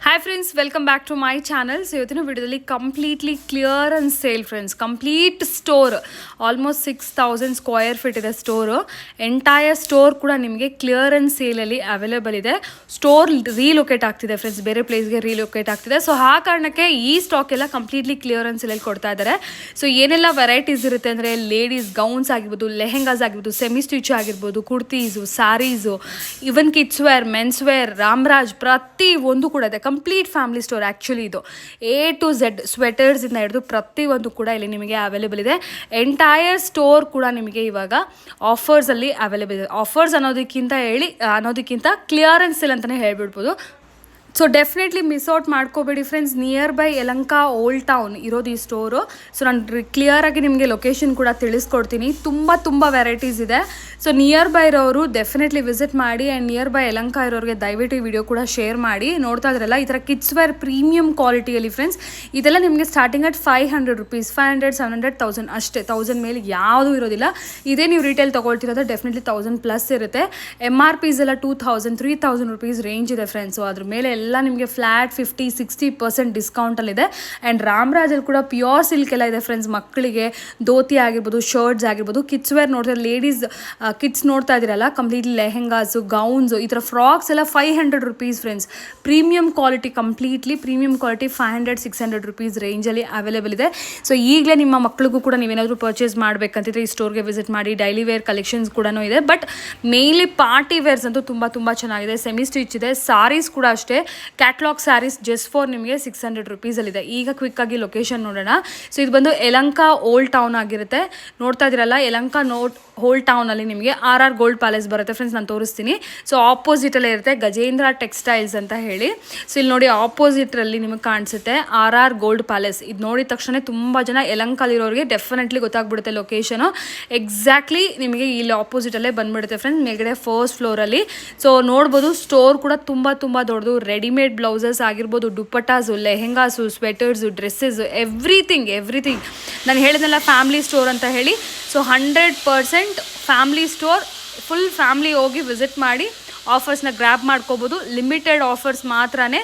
Hi friends, welcome back to my channel. So ಇವತ್ತಿನ ವಿಡಿಯೋದಲ್ಲಿ completely clear and sale friends. Complete store almost 6000 square feet ಇದೆ store. Entire store ಕೂಡ ನಿಮಗೆ clear and ಸೇಲಲ್ಲಿ available ಇದೆ. Store relocate ಆಗ್ತಿದೆ friends, ಬೇರೆ ಪ್ಲೇಸ್ಗೆ ರೀಲೊಕೇಟ್ ಆಗ್ತಿದೆ. ಸೊ ಆ ಕಾರಣಕ್ಕೆ ಈ ಸ್ಟಾಕ್ ಎಲ್ಲ ಕಂಪ್ಲೀಟ್ಲಿ ಕ್ಲಿಯರ್ ಅಂಡ್ ಸೇಲಲ್ಲಿ ಕೊಡ್ತಾ ಇದ್ದಾರೆ. ಸೊ ಏನೆಲ್ಲ ವೆರೈಟೀಸ್ ಇರುತ್ತೆ ಅಂದರೆ ಲೇಡೀಸ್ ಗೌನ್ಸ್ ಆಗಿರ್ಬೋದು, ಲೆಹೆಂಗಾಸ್ ಆಗಿರ್ಬೋದು, ಸೆಮಿ ಸ್ಟಿಚ್ ಆಗಿರ್ಬೋದು, kurtis, saris, even kids wear, men's wear, Ramraj, ಪ್ರತಿ ಒಂದು ಕೂಡ ಇದೆ. ಕಂಪ್ಲೀಟ್ ಫ್ಯಾಮಿಲಿ ಸ್ಟೋರ್ ಆ್ಯಕ್ಚುಲಿ ಇದು. A to Z ಸ್ವೆಟರ್ಸಿಂದ ಹಿಡಿದು ಪ್ರತಿಯೊಂದು ಕೂಡ ಇಲ್ಲಿ ನಿಮಗೆ ಅವೈಲೇಬಲ್ ಇದೆ. ಎಂಟೈರ್ ಸ್ಟೋರ್ ಕೂಡ ನಿಮಗೆ ಇವಾಗ ಆಫರ್ಸಲ್ಲಿ ಅವೈಲೇಬಲ್ ಇದೆ. ಆಫರ್ಸ್ ಅನ್ನೋದಕ್ಕಿಂತ ಕ್ಲಿಯರೆನ್ಸ್ ಸೇಲ್ ಅಂತಲೇ ಹೇಳ್ಬಿಡ್ಬೋದು. ಸೊ ಡೆಫಿನೆಟ್ಲಿ ಮಿಸ್ ಔಟ್ ಮಾಡ್ಕೋಬೇಡಿ friends. Near by Yelahanka old town ಇರೋದು ಈ ಸ್ಟೋರು. ಸೊ ನಾನು ಕ್ಲಿಯರಾಗಿ ನಿಮಗೆ ಲೊಕೇಶನ್ ಕೂಡ ತಿಳಿಸ್ಕೊಡ್ತೀನಿ. ತುಂಬ ವೆರೈಟೀಸ್ ಇದೆ. ಸೊ ನಿಯರ್ ಬೈ ಇರೋರು ಡೆಫಿನೆಟ್ಲಿ ವಿಸಿಟ್ ಮಾಡಿ. ಆ್ಯಂಡ್ ನಿಯರ್ ಬೈ ಯಲಹಂಕ ಇರೋರಿಗೆ ದಯವಿಟ್ಟು ಈ ವಿಡಿಯೋ ಕೂಡ ಶೇರ್ ಮಾಡಿ. ನೋಡ್ತಾ ಇದ್ರಲ್ಲ ಈ ಥರ ಕಿಡ್ಸ್ ವೇರ್ ಪ್ರೀಮಿಯಂ ಕ್ವಾಲಿಟಿಯಲ್ಲಿ ಫ್ರೆಂಡ್ಸ್. ಇದೆಲ್ಲ ನಿಮಗೆ ಸ್ಟಾರ್ಟಿಂಗ್ ಅಟ್ 500 rupees, 500, 700, 1000 ಅಷ್ಟೇ. 1000 ಮೇಲೆ ಯಾವುದೂ ಇರೋದಿಲ್ಲ. ಇದೇ ನೀವು ರಿಟೇಲ್ ತೊಗೊಳ್ತಿರೋದು ಡೆಫಿನೆಟ್ಲಿ 1000+ ಇರುತ್ತೆ. MRPs ಎಲ್ಲ 2000, 3000 rupees ರೇಂಜ್ ಇದೆ ಫ್ರೆಂಡ್ಸ್. ಸೊ ಅದ್ರ ಮೇಲೆ ಎಲ್ಲ ನಿಮಗೆ ಫ್ಲ್ಯಾಟ್ 50-60% ಡಿಸ್ಕೌಂಟಲ್ಲಿದೆ. ಆ್ಯಂಡ್ ರಾಮರಾಜಲ್ಲಿ ಕೂಡ ಪ್ಯೂರ್ ಸಿಲ್ಕ್ ಎಲ್ಲ ಇದೆ ಫ್ರೆಂಡ್ಸ್. ಮಕ್ಕಳಿಗೆ ಧೋತಿ ಆಗಿರ್ಬೋದು, ಶರ್ಟ್ಸ್ ಆಗಿರ್ಬೋದು, ಕಿಡ್ಸ್ ವೇರ್ ನೋಡ್ತಾರೆ, ಲೇಡೀಸ್ ಕಿಡ್ಸ್ ನೋಡ್ತಾ ಇದ್ದೀರಲ್ಲ, ಕಂಪ್ಲೀಟ್ಲಿ ಲೆಹೆಂಗಾಸು, ಗೌನ್ಸು, ಈ ಥರ ಫ್ರಾಕ್ಸ್ ಎಲ್ಲ 500 rupees friends. Premium quality, completely premium quality 500-600 rupees ರೇಂಜಲ್ಲಿ ಅವೈಲೇಬಲ್ ಇದೆ. ಸೊ ಈಗಲೇ ನಿಮ್ಮ ಮಕ್ಕಳಿಗೂ ಕೂಡ ನೀವೇನಾದರೂ ಪರ್ಚೇಸ್ ಮಾಡಬೇಕಂತಿದ್ರೆ ಈ ಸ್ಟೋರ್ಗೆ ವಿಸಿಟ್ ಮಾಡಿ. ಡೈಲಿ ವೇರ್ ಕಲೆಕ್ಷನ್ಸ್ ಕೂಡ ಇದೆ. ಬಟ್ ಮೇನ್ಲಿ ಪಾರ್ಟಿ ವೇರ್ಸ್ ಅಂತೂ ತುಂಬ ಚೆನ್ನಾಗಿದೆ. ಸೆಮಿ ಸ್ಟಿಚ್ ಇದೆ. ಸಾರೀಸ್ ಕೂಡ ಅಷ್ಟೇ. ಕ್ಯಾಟ್ಲಾಗ್ ಸ್ಯಾರೀಸ್ ಜಸ್ಟ್ ಫಾರ್ ನಿಮಗೆ 600 rupeesಲ್ಲಿದೆ. ಈಗ ಕ್ವಿಕ್ಕಾಗಿ ಲೊಕೇಶನ್ ನೋಡೋಣ. ಸೊ ಇದು ಬಂದು ಯಲಹಂಕ ಓಲ್ಡ್ ಟೌನ್ ಆಗಿರುತ್ತೆ. ನೋಡ್ತಾ ಇದ್ದೀರಲ್ಲ, ಯಲಹಂಕ ಓಲ್ಡ್ ಟೌನಲ್ಲಿ ನಿಮಗೆ RR ಗೋಲ್ಡ್ ಪ್ಯಾಲೇಸ್ ಬರುತ್ತೆ ಫ್ರೆಂಡ್ಸ್. ನಾನು ತೋರಿಸ್ತೀನಿ. ಸೊ ಆಪೋಸಿಟಲ್ಲೇ ಇರುತ್ತೆ ಗಜೇಂದ್ರ ಟೆಕ್ಸ್ಟೈಲ್ಸ್ ಅಂತ ಹೇಳಿ. ಸೊ ಇಲ್ಲಿ ನೋಡಿ, ಆಪೋಸಿಟ್ರಲ್ಲಿ ನಿಮಗೆ ಕಾಣಿಸುತ್ತೆ RR ಗೋಲ್ಡ್ ಪ್ಯಾಲೇಸ್. ಇದು ನೋಡಿದ ತಕ್ಷಣ ತುಂಬ ಜನ ಯಲಹಂಕಲ್ಲಿರೋರಿಗೆ ಡೆಫಿನೆಟ್ಲಿ ಗೊತ್ತಾಗ್ಬಿಡುತ್ತೆ ಲೊಕೇಶನು. ಎಕ್ಸಾಕ್ಟ್ಲಿ ನಿಮಗೆ ಇಲ್ಲಿ ಆಪೋಸಿಟಲ್ಲೇ ಬಂದುಬಿಡುತ್ತೆ ಫ್ರೆಂಡ್ಸ್, ಮೇಲ್ಗಡೆ ಫಸ್ಟ್ ಫ್ಲೋರಲ್ಲಿ. ಸೊ ನೋಡ್ಬೋದು, ಸ್ಟೋರ್ ಕೂಡ ತುಂಬ ದೊಡ್ಡದು. ರೆಡಿಮೇಡ್ ಬ್ಲೌಸಸ್ ಆಗಿರ್ಬೋದು, ದುಪ್ಪಟ್ಟಾಸು, ಲೆಹೆಂಗಾಸು, ಸ್ವೆಟರ್ಸು, ಡ್ರೆಸ್ಸಸ್, ಎವ್ರಿಥಿಂಗ್. ನಾನು ಹೇಳಿದ್ನಲ್ಲ ಫ್ಯಾಮಿಲಿ ಸ್ಟೋರ್ ಅಂತ ಹೇಳಿ. So 100% family store. Full family ಹೋಗಿ ವಿಸಿಟ್ ಮಾಡಿ ಆಫರ್ಸ್ನ ಗ್ರ್ಯಾಬ್ ಮಾಡ್ಕೋಬೋದು. ಲಿಮಿಟೆಡ್ ಆಫರ್ಸ್ ಮಾತ್ರನೇ.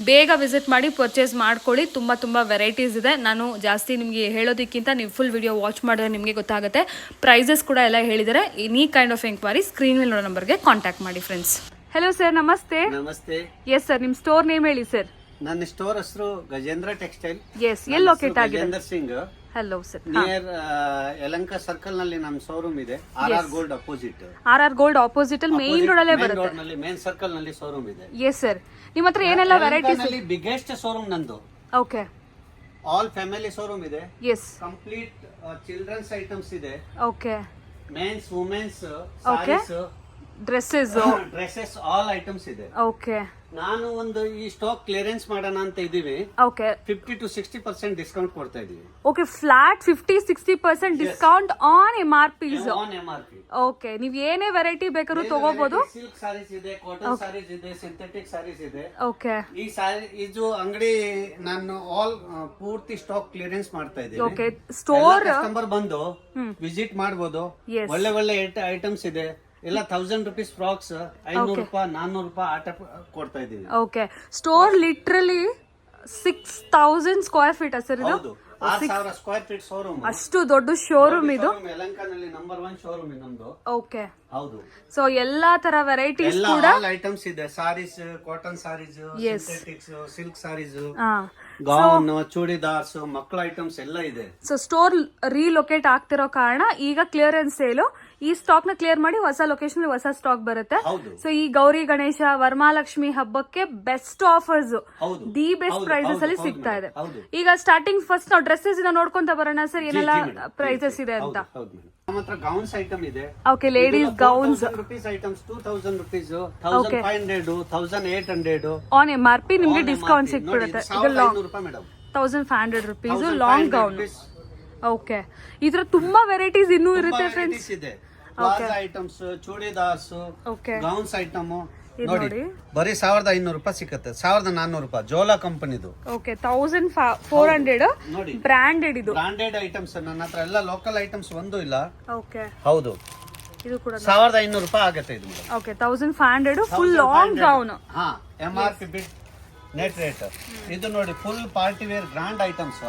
ಬೇಗ ವಿಸಿಟ್ ಮಾಡಿ ಪರ್ಚೇಸ್ ಮಾಡ್ಕೊಳ್ಳಿ. ತುಂಬ ವೆರೈಟೀಸ್ ಇದೆ. ನಾನು ಜಾಸ್ತಿ ನಿಮಗೆ ಹೇಳೋದಕ್ಕಿಂತ ನೀವು ಫುಲ್ ವಿಡಿಯೋ ವಾಚ್ ಮಾಡಿದ್ರೆ ನಿಮಗೆ ಗೊತ್ತಾಗುತ್ತೆ. ಪ್ರೈಸಸ್ ಕೂಡ ಎಲ್ಲ ಹೇಳಿದರೆ. Any kind of enquiry screen ಮೇಲೆ ನೋಡೋ ನಂಬರ್ಗೆ ಕಾಂಟ್ಯಾಕ್ಟ್ ಮಾಡಿ ಫ್ರೆಂಡ್ಸ್. ಹೆಲೋ ಸರ್, ನಮಸ್ತೆ. ನಮಸ್ತೆ. ಎಸ್ ಸರ್, ನಿಮ್ಮ ಸ್ಟೋರ್ ನೇಮ್ ಹೇಳಿ ಸರ್. ನನ್ನ ಸ್ಟೋರ್ ಹೆಸರು ಗಜೇಂದ್ರ ಟೆಕ್ಸ್ಟೈಲ್. ಎಸ್, ಎಲ್ಲಿ ಲೊಕೇಟ್ ಆಗಿದೆ? Gajendra Singh. Hello sir. Near Yelahanka circle ನಲ್ಲಿ ನಮ್ಮ ಶೋರೂಮ್ ಇದೆ. RR gold opposite. RR gold opposite ಅಲ್ಲಿ ಮೇನ್ ರೋಡ್ ಅಲ್ಲೇ ಬರುತ್ತೆ. ರೋಡ್ ನಲ್ಲಿ ಮೇನ್ ಸರ್ಕಲ್ ನಲ್ಲಿ ಶೋರೂಮ್ ಇದೆ. Yes sir. ನಿಮ್ಮ ಹತ್ರ ಏನೆಲ್ಲ ವೆರೈಟೀಸ್? ಬಿಗ್ಗೆಸ್ಟ್ ಶೋರೂಮ್ ನಂದು. ಓಕೆ. ಆಲ್ ಫ್ಯಾಮಿಲಿ ಶೋರೂಮ್ ಇದೆ. ಎಸ್. ಕಂಪ್ಲೀಟ್ ಚಿಲ್ಡ್ರನ್ಸ್ ಐಟಮ್ಸ್ ಇದೆ. Okay. Men's, women's, saris, dresses, all items ಇದೆ. ಓಕೆ. ನಾನು ಒಂದು ಈ ಸ್ಟಾಕ್ ಕ್ಲಿಯರೆನ್ಸ್ ಮಾಡೋಣ ಅಂತ ಇದೀವಿ. ಓಕೆ. 50-60% ಡಿಸ್ಕೌಂಟ್ ಕೊಡ್ತಾ ಇದೀವಿ. Okay, flat 50-60% discount on MRPs. On MRP. Okay, ನೀವು ಏನೇ ವೆರೈಟಿ ಬೇಕಾದ್ರೂ ತಗೋಬಹುದು. ಸಿಲ್ಕ್ ಸಾರೀಸ್ ಇದೆ, ಕಾಟನ್ ಸಾರೀಸ್ ಇದೆ, ಸಿಂಥೆಟಿಕ್ ಸಾರೀಸ್ ಇದೆ. ಓಕೆ. ಈ ಇದು ಅಂಗಡಿ ನಾನು ಆಲ್ ಪೂರ್ತಿ ಸ್ಟಾಕ್ ಕ್ಲಿಯರೆನ್ಸ್ ಮಾಡ್ತಾ ಇದ್ದೀನಿ. ಓಕೆ. ಸ್ಟೋರ್ ಕಸ್ಟಮರ್ ಬಂದು ವಿಸಿಟ್ ಮಾಡಬಹುದು. ಒಳ್ಳೆ ಐಟಮ್ಸ್ ಇದೆ. ಎಲ್ಲ 1000 rupees ಫ್ರಾಕ್ಸ್, 500 ರೂಪಾಯಿ, 400 ರೂಪಾಯಿ ಆಟ ಕೊಡ್ತಾ ಇದೀವಿ. Okay. Store literally 6000 square feet sir ಇದು. 6000 ಸ್ಕ್ವೇರ್ ಫೀಟ್ ಶೋರೂಮ್. ಅಷ್ಟು ದೊಡ್ಡ ಶೋರೂಮ್ ಇದು. ಯಲಹಂಕನಲ್ಲಿ ನಂಬರ್ 1 ಶೋರೂಮ್ ನಮ್ದು. ಓಕೆ. ಹೌದು. ಸೊ ಎಲ್ಲಾ ತರ ವೆರೈಟೀಸ್ ಕೂಡ ಐಟಮ್ಸ್ ಇದೆ. Saris, cotton saris, synthetics, silk saris, gown, churidars, ಮಕ್ಕಳ ಐಟಮ್ಸ್ ಎಲ್ಲ ಇದೆ. ಸೊ ಸ್ಟೋರ್ ರೀಲೊಕೇಟ್ ಆಗ್ತಿರೋ ಕಾರಣ ಈಗ ಕ್ಲಿಯರೆನ್ಸ್ ಸೇಲ್. ಈ ಸ್ಟಾಕ್ ನ ಕ್ಲಿಯರ್ ಮಾಡಿ ಹೊಸ ಲೊಕೇಶನ್ ಹೊಸ ಸ್ಟಾಕ್ ಬರುತ್ತೆ. ಸೊ ಈ ಗೌರಿ ಗಣೇಶ, ವರಮಹಾಲಕ್ಷ್ಮಿ ಹಬ್ಬಕ್ಕೆ best offers, the best prices ಅಲ್ಲಿ ಸಿಗ್ತಾ ಇದೆ. ಈಗ ಸ್ಟಾರ್ಟಿಂಗ್ ಫಸ್ಟ್ ನಾವು ಡ್ರೆಸ್ಸಸ್ ಇಂದ ನೋಡ್ಕೊಂತ ಬರೋಣ ಸರ್, ಏನೆಲ್ಲ ಪ್ರೈಸಸ್ ಇದೆ ಅಂತ. ನಮ್ಮ ಹತ್ರ ಗೌನ್ಸ್ ಐಟಮ್ ಇದೆ. Okay. Ladies gowns rupees items 2000 rupees, 1500, 1800 on MRP ನಿಮಗೆ ಡಿಸ್ಕೌಂಟ್ ಸಿಕ್ಬಿಡುತ್ತೆ. ಇದು 1500 rupees ಲಾಂಗ್ ಗೌನ್. ಓಕೆ. ಇದ್ರ ತುಂಬಾ ವೆರೈಟೀಸ್ ಇನ್ನೂ ಇರುತ್ತೆ friends. Plaza items, churidars, gowns item ನೋಡಿ ಬರೀ 1500 ರೂಪಾಯಿ ಸಿಕ್ಕತ್ತೆ. 1400 ರೂಪಾಯಿ ಜೋಲಾ ಕಂಪನಿದು. ಓಕೆ. 1400 ನೋಡಿ, ಬ್ರಾಂಡೆಡ್. ಇದು ಬ್ರಾಂಡೆಡ್ ಐಟಮ್ಸ್. ನನ್ನ ಹತ್ರ ಎಲ್ಲ ಲೋಕಲ್ ಐಟಮ್ಸ್ ಒಂದು ಇಲ್ಲ. ಓಕೆ. ಹೌದು. ಇದು ಕೂಡ 1500 ರೂಪಾಯಿ ಆಗುತ್ತೆ ಇದು. ಓಕೆ. 1500 full long gown. ಹಾ, MRP ಬಿಟ್ ನೆಟ್ ರೇಟ್. ಇದು ನೋಡಿ full party wear grand items.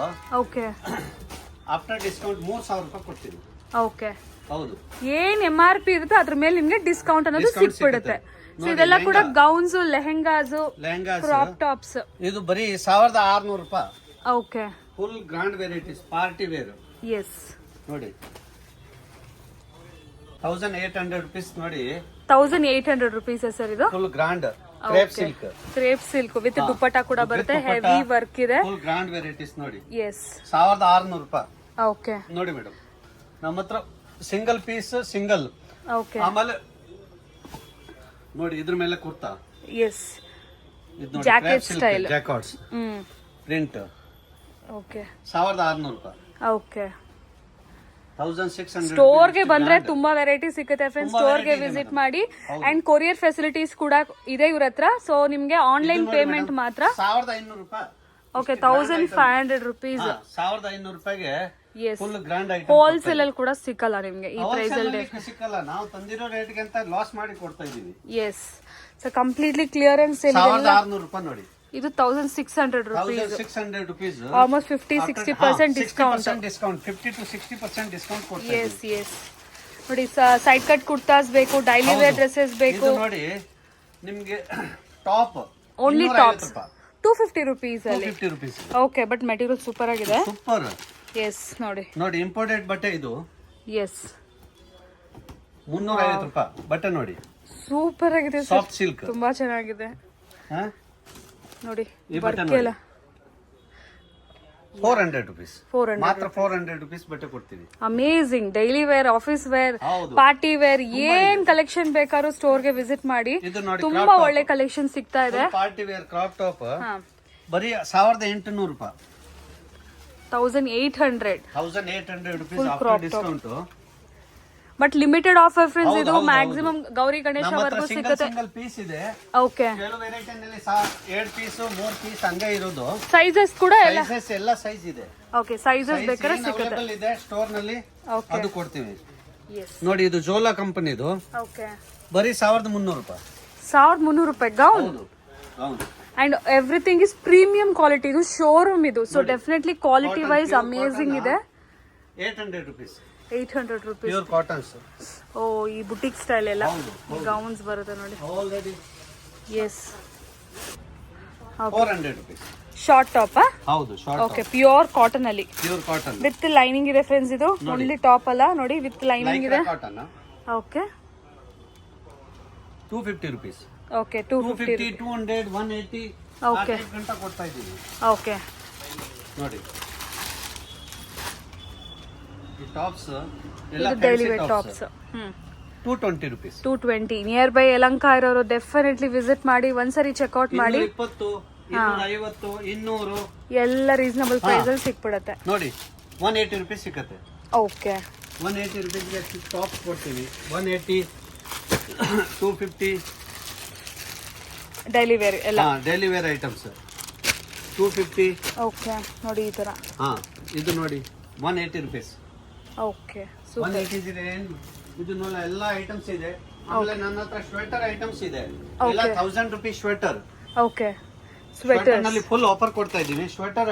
Okay. After discount 3000 ರೂಪಾಯಿ ಕೊಡ್ತೀವಿ. ಓಕೆ. ಹೌದು. ಏನ್ MRP ಇರುತ್ತೆ ಅದ್ರ ಮೇಲೆ ನಿಮ್ಗೆ ಡಿಸ್ಕೌಂಟ್ ಅನ್ನೋದು ಸಿಕ್ಬಿಡುತ್ತೆ. ಸೊ ಇದೆಲ್ಲ ಕೂಡ ಗೌನ್ಸ್, ಲೆಹೆಂಗಾಸ್, ಕ್ರಾಪ್ ಟಾಪ್ಸ್. ಇದು ಬರೀ 1600 ರೂಪಾಯಿ. Okay. Full grand varieties party wear. Yes ನೋಡಿ 1800 ರೂಪೀಸ್ ನೋಡಿ. 1800 ರೂಪೀಸ್ ಸರ್ ಇದು. Full grand crepe silk. Crepe silk with dupatta ಕೂಡ ಬರುತ್ತೆ. ಹೆವಿ ವರ್ಕ್ ಇದೆ. ಫುಲ್ ಗ್ರಾಂಡ್ ವೆರೈಟೀಸ್ ನೋಡಿ. ಎಸ್ 1600 ರೂಪಾಯಿ. ಓಕೆ. ನೋಡಿ ಮೇಡಮ್ ನಮ್ಮ ಹತ್ರ ಸಿಂಗಲ್ ಪೀಸ್ ಸಿಂಗಲ್. ಓಕೆ. ಆಮೇಲೆ ನೋಡಿ ಇದ್ರ ಮೇಲೆ ಕುರ್ತಾ. ಎಸ್ ಇದು ನೋಡಿ jacket style jackets print. Okay. 1600 ರೂಪಾಯಿ. ಓಕೆ. 1600. ಸ್ಟೋರ್ಗೆ ಬಂದ್ರೆ ತುಂಬಾ ವೆರೈಟಿ ಸಿಗುತ್ತೆ ಫ್ರೆಂಡ್ಸ್. ಸ್ಟೋರ್ಗೆ ವಿಸಿಟ್ ಮಾಡಿ. ಅಂಡ್ ಕೊರಿಯರ್ ಫೆಸಿಲಿಟೀಸ್ ಕೂಡ ಇದೆ ಇವ್ರ ಹತ್ರ. ಸೊ ನಿಮ್ಗೆ ಆನ್ಲೈನ್ ಪೇಮೆಂಟ್ ಮಾತ್ರ 1500 ರೂಪಾಯಿ. ಓಕೆ. 1500 ರೂಪೀಸ್. 1500 ರೂಪಾಯಿಗೆ ಫುಲ್ ಗ್ರಾಂಡ್ ಐಟಮ್. ಹೋಲ್ಸೇಲ್ ಅಲ್ಲಿ ಕೂಡ ಸಿಕ್ಕಲ್ಲ ನಿಮ್ಗೆ ಈ ಪ್ರೈಸ್ ಅಲ್ಲಿ. ಸಿಕ್ಕಲ್ಲ, ನಾವು ತಂದಿರೋ ರೇಟ್ಗೆ ಅಂತ ಲಾಸ್ ಮಾಡಿ ಕೊಡ್ತಾ ಇದೀವಿ. Yes. So completely clearance sale. 1600 ರೂಪಾಯಿ ನೋಡಿ. ಇದು 1600 rupees. 1600 rupees. Almost 50-60% discount. 50 to 60% discount ಕೊಡ್ತಾ ಎಸ್ ಎಸ್. ನೋಡಿ ಸೈಡ್ ಕಟ್ ಕುರ್ತಾಸ್ ಬೇಕು, ಡೈಲಿ ವೇರ್ ಡ್ರೆಸ್ಸಸ್ ಬೇಕು. ಇದು ನೋಡಿ ನಿಮ್ಗೆ ಟಾಪ್ ಓನ್ಲಿ ಟಾಪ್ಸ್ 250 ರೂಪೀಸ್ ಅಲ್ಲಿ. 250 rupees. Okay. But material super ಆಗಿದೆ. ಸೂಪರ್. ಎಸ್ ನೋಡಿ ನೋಡಿ ಇಂಪೋರ್ಟೆಡ್ ಬಟ್ಟೆ ಇದು. ಎಸ್ 350 ರೂಪಾಯಿ ಬಟ್ಟೆ ನೋಡಿ. ಸೂಪರ್ ಆಗಿದೆ. ಸಾಫ್ಟ್ ಸಿಲ್ಕ್ ತುಂಬಾ ಚೆನ್ನಾಗಿದೆ ನೋಡಿ. ಈ ಬಟ್ಟೆ ವರ್ಕ್ ಎಲ್ಲ 400 ರೂಪೀಸ್. 400 ಮಾತ್ರ 400 ರೂಪೀಸ್ ಬಟ್ಟೆ ಕೊಡ್ತೀವಿ. Amazing. Daily wear, office wear, party wear ಏನ್ ಕಲೆಕ್ಷನ್ ಬೇಕಾದ್ರೂ ಸ್ಟೋರ್ಗೆ ವಿಸಿಟ್ ಮಾಡಿ. ತುಂಬಾ ಒಳ್ಳೆ ಕಲೆಕ್ಷನ್ ಸಿಗ್ತಾ ಇದೆ. ಪಾರ್ಟಿ ವೇರ್ ಕ್ರಾಪ್ ಟಾಪ್ ಬರೀ 1800 ರೂಪಾಯಿ. 1800 rupees after discount. But limited offer friends. ಇದು ಮ್ಯಾಕ್ಸಿಮಮ್ ಗೌರಿ ಗಣೇಶ ವರೆಗೂ ಸಿಗುತ್ತೆ. ಸಿಂಗಲ್ ಪೀಸ್ ಇದೆ. ಓಕೆ. ಕೆಲವು ವೆರೈಟಿ ನಲ್ಲಿ 2 ಪೀಸ್ 3 ಪೀಸ್ ಹಂಗೆ ಇರೋದು. ಸೈಜಸ್ ಕೂಡ ಎಲ್ಲ ಸೈಜ್ ಇದೆ. ಓಕೆ. ಸೈಜಸ್ ಬೇಕಾದ್ರೆ ಸಿಗುತ್ತೆ. ಅವೈಲೇಬಲ್ ಇದೆ ಸ್ಟೋರ್ ನಲ್ಲಿ. ಅದು ಕೊಡ್ತೀವಿ. ಎಸ್. ನೋಡಿ ಇದು ಜೋಲಾ ಕಂಪನಿದು. ಓಕೆ. ಬರೀ 1300 ರೂಪಾಯಿ. 1300 ರೂಪಾಯಿ ಗೌನ್. ಹೌದು. And everything is premium quality. ಇದು ಶೋರೂಮ್ ಇದು. So definitely quality wise amazing ಇದೆ. 800 ರೂಪೀಸ್. 800 ರೂಪೀಸ್. Pure cottons. ಓ ಈ ಬುಟಿಕ್ ಸ್ಟೈಲ್ ಎಲ್ಲ ಗೌನ್ಸ್ ಬರುತ್ತೆ ನೋಡಿ. Already. Yes. 400 rupees. Short top. ಹೌದು ಶಾರ್ಟ್. ಓಕೆ. ಪ್ಯೂರ್ ಕಾಟನ್ ಅಲ್ಲಿ. ಪ್ಯೂರ್ ಕಾಟನ್ ವಿತ್ ಲೈನಿಂಗ್ ಇದೆ ಫ್ರೆಂಡ್ಸ್. ಇದು ಓನ್ಲಿ ಟಾಪ್ ಅಲ್ಲ ನೋಡಿ, ವಿತ್ ಲೈನಿಂಗ್ ಇದೆ. Cotton. Okay. 250 rupees. Okay. 250, 200, 180 okay ಗಂಟ ಕೊಡ್ತಾ ಇದ್ದೀವಿ. ಓಕೆ. ನೋಡಿ ಈ ಟಾಪ್ಸ್ ಎಲ್ಲ ಇದು daily wear tops. 220 rupees. 220. Near by Yelahanka ಇರೋರು ಡೆಫಿನೆಟ್ಲಿ ವಿಸಿಟ್ ಮಾಡಿ, ಒಂದ್ಸರಿ ಚೆಕ್ಔಟ್ ಮಾಡಿ. 220, 250, 200 ಎಲ್ಲ ರೀಸನಬಲ್ ಪ್ರೈಸ್ ಅಲ್ಲಿ ಸಿಕ್ಬಿಡತ್ತೆ ನೋಡಿ. 180 ರೂಪೀಸ್ ಸಿಕ್ಕತ್ತೆ. ಓಕೆ. 180 ರೂಪೀಸ್ಗೆ ಟಾಪ್ ಕೊಡ್ತೀವಿ. 180, 250 ಡೈಲಿ ವೇರ್ ಎಲ್ಲ. Daily wear items 250. ಓಕೆ. ನೋಡಿ ಈ ತರ. ಇದು ನೋಡಿ 180 ರೂಪೀಸ್. ಓಕೆ. 180 ಇದೆ. ಇದು ನೋಡಿ ಎಲ್ಲ ಐಟಮ್ಸ್ ಇದೆ. ಆಮೇಲೆ ನನ್ನ ಹತ್ರ ಸ್ವೆಟರ್ ಐಟಮ್ಸ್ ಇದೆ. ಎಲ್ಲ 1000 ರೂಪೀಸ್ ಸ್ವೆಟರ್. ಓಕೆ. ಸ್ವೆಟರ್ ನಲ್ಲಿ ಫುಲ್ ಆಫರ್ ಕೊಡ್ತಾ ಇದೀವಿ. ಸ್ವೆಟರ್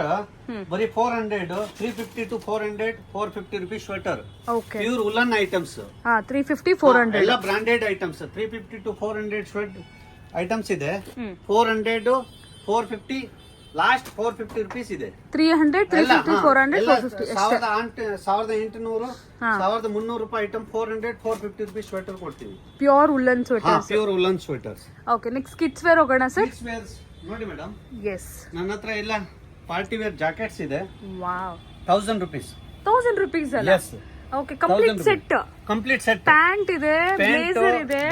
ಬರೀ 400, 350 to 400, 450 rupees sweater. Okay. Pure woollen items. 350, 400 ಎಲ್ಲ branded items. 350 to 400 sweater items ಇದೆ. 400, 450, ಲಾಸ್ಟ್ 450 ರೂಪೀಸ್ ಇದೆ. 300, 350, 400, 450 1800, 1300 ರೂಪಾಯಿ ಐಟಮ್. 400, 450 ರೂಪೀಸ್ ಸ್ವೆಟರ್ ಕೊಡ್ತೀವಿ. Pure woollen sweaters. Pure woollen sweaters. Okay. Next kids wear ಹೋಗೋಣ ಸರ್. ಕಿಡ್ಸ್ ವೇರ್ ನೋಡಿ madam. Yes. ನನ್ನ ಹತ್ರ ಎಲ್ಲ ಪಾರ್ಟಿ ವೇರ್ ಜಾಕೆಟ್ಸ್ ಇದೆ. ವಾವ್. 1000 ರೂಪೀಸ್. 1000 ರೂಪೀಸ್ ಅಲ್ಲ. Yes. Okay. Complete set. Complete set. Pant ಇದೆ, blazer ಇದೆ,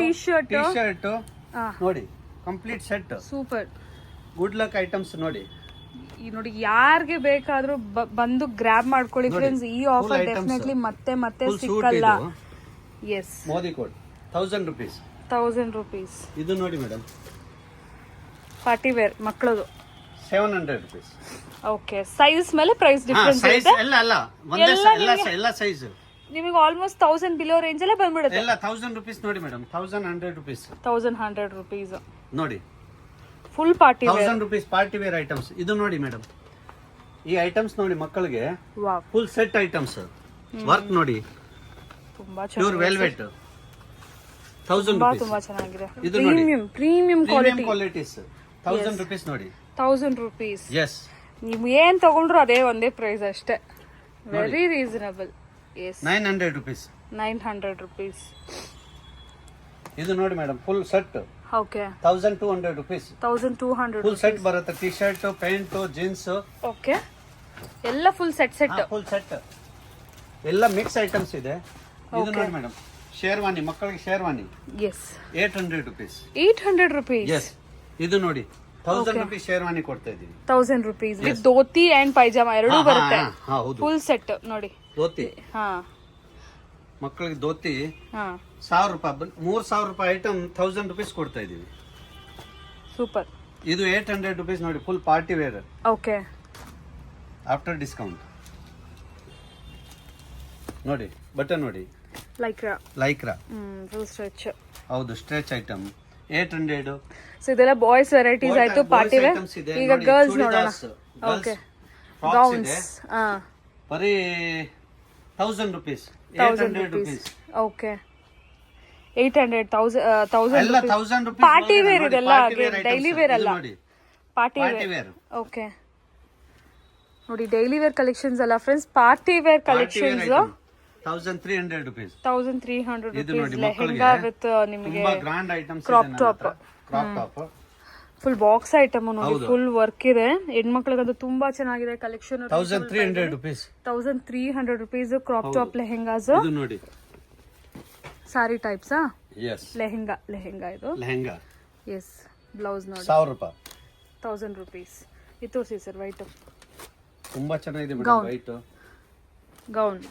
ಟೀ ಶರ್ಟ್ ನೋಡಿ. Complete set. Super. Good luck items ನೋಡಿ. ಈ ನೋಡಿ ಯಾರಿಗೆ ಬೇಕಾದ್ರೂ ಬಂದು ಗ್ರಾಬ್ ಮಾಡ್ಕೊಳ್ಳಿ ಫ್ರೆಂಡ್ಸ್. ಈ ಆಫರ್ ಡೆಫಿನೆಟ್ಲಿ ಮತ್ತೆ ಮತ್ತೆ ಸಿಕ್ಕಲ್ಲ. ಎಸ್. ಮೋದಿ ಕೋಡ್ 1000 ರೂಪೀಸ್. 1000 ರೂಪೀಸ್. ಇದು ನೋಡಿ ಮೇಡಮ್ ಪಾರ್ಟಿ ವೇರ್ ಮಕ್ಕಳದು 700 ರೂಪೀಸ್. ಓಕೆ. ಸೈಜ್ ಮೇಲೆ ಪ್ರೈಸ್ ಡಿಫರೆನ್ಸ್ ಸೈಜ್ ಇದೆ. ಎಲ್ಲ ಸೈಜ್ ನಿಮಗೆ ಆಲ್ಮೋಸ್ಟ್ 1000 ಬಿಲೋ ರೇಂಜ್ ಅಲ್ಲೇ ಬಂದ್ಬಿಡುತ್ತೆ. ಎಲ್ಲ 1000 ರೂಪೀಸ್ ನೋಡಿ ಮೇಡಮ್. 1100 ರೂಪೀಸ್. 1100 ರೂಪೀಸ್ ನೋಡಿ. Full party wear. 1000 rupees party wear items. ಇದು ನೋಡಿ ಮೇಡಮ್, ಈ ಐಟಮ್ಸ್ ನೋಡಿ ಮಕ್ಕಳಿಗೆ wow, full set items. Work ನೋಡಿ, ತುಂಬಾ ಪ್ಯೂರ್ ವೆಲ್ವೆಟ್, 1000 rupees. ತುಂಬಾ ಚೆನ್ನಾಗಿದೆ. ಇದು ನೋಡಿ, ಪ್ರೀಮಿಯಂ ಕ್ವಾಲಿಟೀಸ್, 1000 rupees ನೋಡಿ. 1000 rupees. ಎಸ್, ನೀವು ಏನ್ ತಗೊಂಡ್ರು ಅದೇ ಒಂದೇ ಪ್ರೈಸ್ ಅಷ್ಟೇ. Very reasonable. Yes, 900 rupees. 900 rupees. ಇದು ನೋಡಿ madam, full set okay, 1200 rupees. 1200. Full set ಬರುತ್ತೆ, T shirt, pant, jeans. Okay, ಎಲ್ಲ ಫುಲ್ ಸೆಟ್. ಫುಲ್ ಸೆಟ್, ಎಲ್ಲ ಮಿಕ್ಸ್ ಐಟಮ್ಸ್ ಇದೆ. ಇದು ನೋಡಿ ಮೇಡಮ್, ಶೇರ್ವಾನಿ, ಮಕ್ಕಳಿಗೆ sherwani. Yes, 800 rupees. 800 rupees. Yes, ಇದು ನೋಡಿ 1000 rupees ಶೇರ್ವಾನಿ ಕೊಡ್ತಾ ಇದೀವಿ. 1000 rupees with dhoti and pyjama ಎರಡೂ ಬರುತ್ತೆ. ಹೌದು, ಫುಲ್ ಸೆಟ್ ನೋಡಿ. ಧೋತಿ, ಹಾ ಮಕ್ಕಳಿಗೆ ಧೋತಿ ಹಾ 1000 ರೂಪಾಯಿ, 3000 ರೂಪಾಯಿ ಐಟಮ್ 1000 rupees ಕೊಡ್ತಾ ಇದೀವಿ. ಸೂಪರ್. ಇದು 800 rupees ನೋಡಿ, full party wear okay, after discount. ನೋಡಿ ಬಟನ್ ನೋಡಿ, ಲೈಕ್ರಾ ಫುಲ್ ಸ್ಟ್ರೆಚ್. ಹೌದು, ಸ್ಟ್ರೆಚ್ ಐಟಮ್ 800. ಸೊ ಇದೆಲ್ಲ ಬಾಯ್ಸ್ ವೆರೈಟೀಸ್ ಆಯ್ತು, ಪಾರ್ಟಿ ವೇರ್. ಈಗ ಗರ್ಲ್ಸ್ ನೋಡೋಣ. ಓಕೆ, ಗೌನ್ಸ್ ಬರೀ 1000 rupees, 800 rupees. ಓಕೆ, 800, 1000 ಎಲ್ಲ 1000 rupees. ಪಾರ್ಟಿ ವೇರ್ ಇದೆಲ್ಲ, ಡೈಲಿ ವೇರ್ ಅಲ್ಲ, party party wear. Wear. Okay ನೋಡಿ, ಡೈಲಿ ವೇರ್ ಕಲೆಕ್ಷನ್ಸ್ ಅಲ್ಲ friends, party wear collections. 1300 rupees. 1300 ಇದು rupees. ನೋಡಿ, ಲೆಹೆಂಗಾ ವಿತ್ ನಿಮಗೆ ತುಂಬಾ ಗ್ರ್ಯಾಂಡ್ ಐಟಮ್ಸ್ ಇದೆ. Crop top, crop top, full box item ನೋಡಿ, ಫುಲ್ ವರ್ಕ್ ಇದೆ. ಹೆಣ್ಮಕ್ಳಿಗಂತೂ ತುಂಬಾ ಚೆನ್ನಾಗಿದೆ collection. 1300 rupees. 1300 rupees crop top lehengas. ಇದು ನೋಡಿ, ಸಾರಿ ಟೈಪ್ಸ್. ಎಸ್, ಲೆಹೆಂಗಾ ಇದು ಲೆಹೆಂಗಾ. ಎಸ್, ಬ್ಲೌಸ್ ನೋಡಿ 1000 ರೂಪಾಯಿ. 1000 rupees. ಇದು ತೋರಿಸಿ ಸರ್, ವೈಟ್ ತುಂಬಾ ಚೆನ್ನಾಗಿದೆ ಮೇಡಮ್, ವೈಟ್ ಗೌನ್.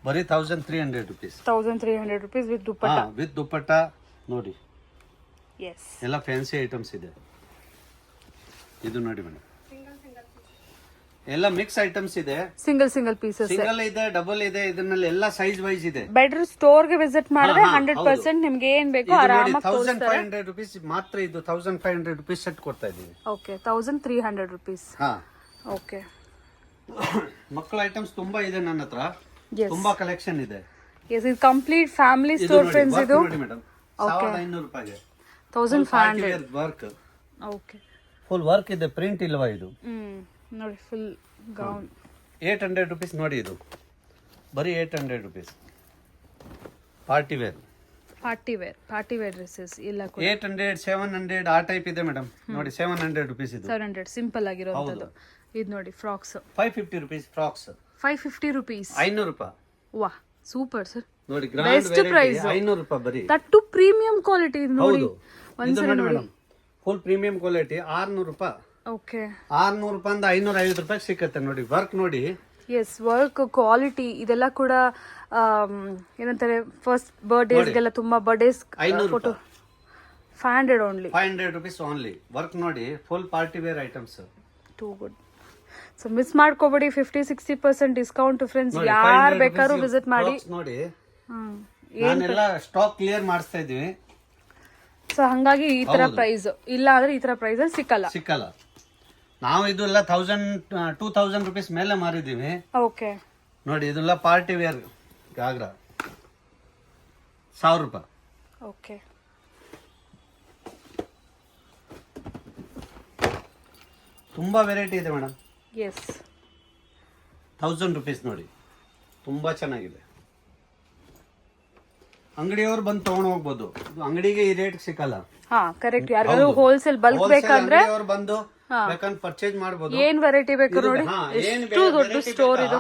ಬರೀ 1300 rupees. 1300 rupees with dupatta. With dupatta ನೋಡಿ, ಎಸ್, ಎಲ್ಲ ಫ್ಯಾನ್ಸಿ ಐಟಮ್ಸ್ ಇದೆ. ಇದು ನೋಡಿ ಮೇಡಮ್, ಎಲ್ಲ ಮಿಕ್ಸ್ ಐಟಮ್ಸ್ ಇದೆ. ಸಿಂಗಲ್ ಪೀಸಸ್, ಸಿಂಗಲ್ ಇದೆ, ಡಬಲ್ ಇದೆ, ಇದನ್ನಲ್ಲಿ ಎಲ್ಲ ಸೈಜ್ ವೈಸ್ ಇದೆ. ಬೆಟರ್ ಸ್ಟೋರ್ ಗೆ ವಿಸಿಟ್ ಮಾಡಿದ್ರೆ 100% ನಿಮ್ಗೆ ಏನ್ ಬೇಕೋ ಆರಾಮಾಗಿ ತೋರಿಸ್ತಾರೆ. 1500 rupees ಮಾತ್ರ. ಇದು 1500 rupees ಸೆಟ್ ಕೊಡ್ತಾ ಇದೀವಿ. Okay, 1300 rupees. ಹಾ, ಓಕೆ. ಮಕ್ಕಳ ಐಟಮ್ಸ್ ತುಂಬಾ ಇದೆ ನನ್ನ ಹತ್ರ, Yes. ತುಂಬಾ ಕಲೆಕ್ಷನ್ ಇದೆ. ಎಸ್, ಇದು ಕಂಪ್ಲೀಟ್ ಫ್ಯಾಮಿಲಿ ಸ್ಟೋರ್ ಫ್ರೆಂಡ್ಸ್. ಇದು ನೋಡಿ ಮೇಡಮ್, 1500 ರೂಪಾಯಿಗೆ 1500. ವರ್ಕ್. ಓಕೆ, ಫುಲ್ ವರ್ಕ್ ಇದೆ, ಪ್ರಿಂಟ್ ಇಲ್ವಾ ಇದು? ನೋಡಿ, ಫುಲ್ ಗೌನ್. 800 rupees ನೋಡಿ, ಇದು ಬರೀ 800 rupees. ಪಾರ್ಟಿ ವೇರ್ ಡ್ರೆಸ್ಸಸ್ ಎಲ್ಲ ಕೂಡ 800, 700 ಆ ಟೈಪ್ ಇದೆ ಮೇಡಮ್. ನೋಡಿ 700 rupees ಇದು. 700 ಸಿಂಪಲ್ ಆಗಿರೋಂಥದ್ದು. ಇದು ನೋಡಿ, ಫ್ರಾಕ್ಸ್ 550 rupees ಫ್ರಾಕ್ಸ್. 550 rupees. 500 ರೂಪಾಯಿ. ವಾ, ಸೂಪರ್ ಸರ್. ನೋಡಿ, ಗ್ರ್ಯಾಂಡ್ ವೆರೈಟಿ, 500 ರೂಪಾಯಿ ಬರೀ. ತಟ್ಟು ಪ್ರೀಮಿಯಂ ಕ್ವಾಲಿಟಿ ಇದು ನೋಡಿ. ಇದು ನೋಡಿ ಮೇಡಮ್, ಫುಲ್ ಪ್ರೀಮಿಯಂ ಕ್ವಾಲಿಟಿ, 600 ರೂಪಾಯಿ. ಓಕೆ, 600 ರೂಪಾಯಿಂದ 550 ರೂಪಾಯಿ ಸಿಕ್ಕತ್ತೆ ನೋಡಿ. ವರ್ಕ್ ನೋಡಿ. ಎಸ್, ವರ್ಕ್ ಕ್ವಾಲಿಟಿ ಇದೆಲ್ಲ ಕೂಡ ಏನಂತಾರೆ, ಫಸ್ಟ್ ಬರ್ಡೇಸ್ಗೆಲ್ಲ ತುಂಬಾ birthdays photo 500 only. 500 rupees only. Work ನೋಡಿ, full party wear items. Too good. So miss ಮಾಡ್ಕೋಬೇಡಿ, 50-60% ಡಿಸ್ಕೌಂಟ್ ಫ್ರೆಂಡ್ಸ್. ಯಾರು ಬೇಕಾದ್ರೂ ವಿಸಿಟ್ ಮಾಡಿ ನೋಡಿ. ನಾನೆಲ್ಲ ಸ್ಟಾಕ್ ಕ್ಲಿಯರ್ ಮಾಡಿಸ್ತಾ ಇದೀವಿ. ಸೊ ಹಂಗಾಗಿ ಈ ತರ ಪ್ರೈಸ್ ಇಲ್ಲ ಅಂದ್ರೆ ಈ ತರ ಪ್ರೈಸ್ ಸಿಕ್ಕಲ್ಲ. ನಾವು ಇದೆಲ್ಲ 2000 rupees ಮೇಲೆ ಮಾರಿದೀವಿ. ಓಕೆ ನೋಡಿ, ಇದೆಲ್ಲ ಪಾರ್ಟಿ ವೇರ್ ಗಾಗ್ರಾ 1000 ರೂಪಾಯಿ. ಓಕೆ, ತುಂಬಾ ವೆರೈಟಿ ಇದೆ ಮೇಡಮ್. ಎಸ್, 1000 rupees ನೋಡಿ, ತುಂಬಾ ಚೆನ್ನಾಗಿದೆ. ಅಂಗಡಿಯವರು ಬಂದು ತಗೊಂಡು ಹೋಗ್ಬೋದು. ಅಂಗಡಿಗೆ ಈ ರೇಟ್ ಸಿಕ್ಕಲ್ಲ. ಹಾ, ಕರೆಕ್ಟ್. ಯಾರು ಹೋಲ್ಸೇಲ್ ಬಲ್ಕ್ ಬೇಕಂದ್ರೆ ಅವ್ರು ಬಂದು ಬೇಕಂದ್ರೆ ಪರ್ಚೇಸ್ ಮಾಡಬಹುದು. ಏನ್ ವೆರೈಟಿ ಬೇಕು ನೋಡಿ, ಎಷ್ಟು ದೊಡ್ಡ ಸ್ಟೋರ್ ಇದು.